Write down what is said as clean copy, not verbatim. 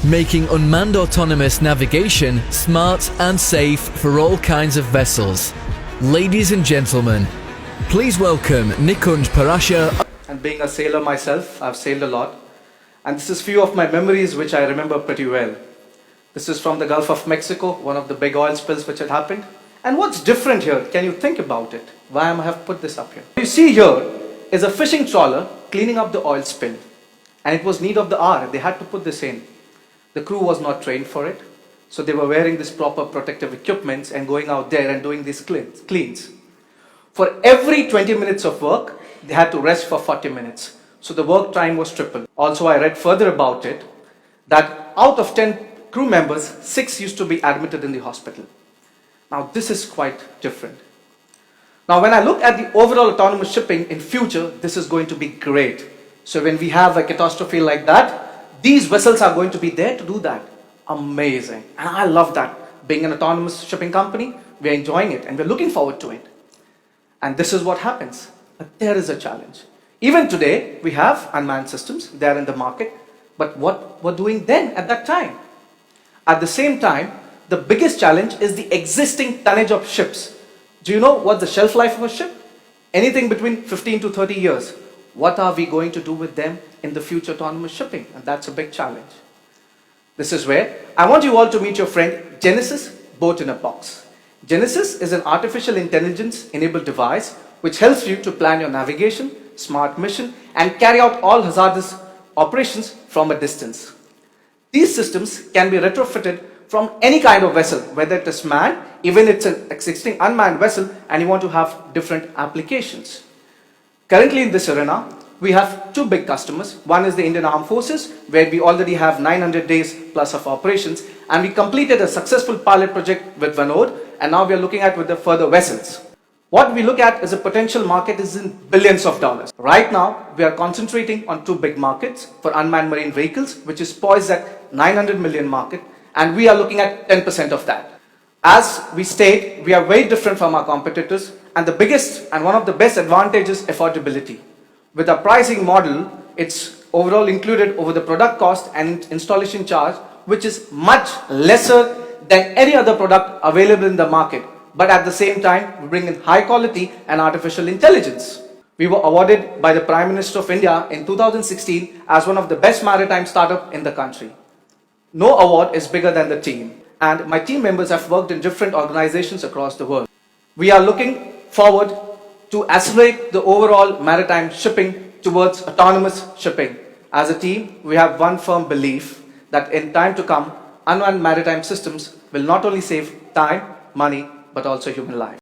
making unmanned autonomous navigation smart and safe for all kinds of vessels. Ladies and gentlemen, please welcome Nikunj Parasha. And being a sailor myself, I've sailed a lot. And this is few of my memories which I remember pretty well. This is from the Gulf of Mexico, one of the big oil spills which had happened. And what's different here? Can you think about it? Why I have put this up here? What you see here is a fishing trawler cleaning up the oil spill. And it was need of the hour. They had to put this in. The crew was not trained for it. So they were wearing this proper protective equipment and going out there and doing these cleans. For every 20 minutes of work, they had to rest for 40 minutes. So the work time was tripled. Also, I read further about it that out of 10 crew members, 6 used to be admitted in the hospital. Now this is quite different. Now when I look at the overall autonomous shipping in future, this is going to be great. So when we have a catastrophe like that, these vessels are going to be there to do that. Amazing. And I love that. Being an autonomous shipping company, we're enjoying it and we're looking forward to it. And this is what happens. But there is a challenge. Even today, we have unmanned systems. They're in the market. But what we're doing then at that time? At the same time, the biggest challenge is the existing tonnage of ships. Do you know what the shelf life of a ship? Anything between 15 to 30 years. What are we going to do with them in the future autonomous shipping? And that's a big challenge. This is where I want you all to meet your friend Genesis, boat in a box. Genesis is an artificial intelligence enabled device which helps you to plan your navigation, smart mission, and carry out all hazardous operations from a distance. These systems can be retrofitted from any kind of vessel, whether it is manned, even it's an existing unmanned vessel, and you want to have different applications. Currently in this arena, we have 2 big customers. One is the Indian Armed Forces, where we already have 900 days plus of operations, and we completed a successful pilot project with Vanode, and now we are looking at with the further vessels. What we look at as a potential market is in billions of dollars. Right now, we are concentrating on 2 big markets for unmanned marine vehicles, which is poised at 900 million market, and we are looking at 10% of that. As we state, we are very different from our competitors, and the biggest and one of the best advantages is affordability. With our pricing model, it's overall included over the product cost and installation charge, which is much lesser than any other product available in the market. But at the same time, we bring in high quality and artificial intelligence. We were awarded by the Prime Minister of India in 2016 as one of the best maritime startups in the country. No award is bigger than the team, and my team members have worked in different organizations across the world. We are looking forward to accelerate the overall maritime shipping towards autonomous shipping. As a team, we have one firm belief that in time to come, unmanned maritime systems will not only save time, money, but also human life.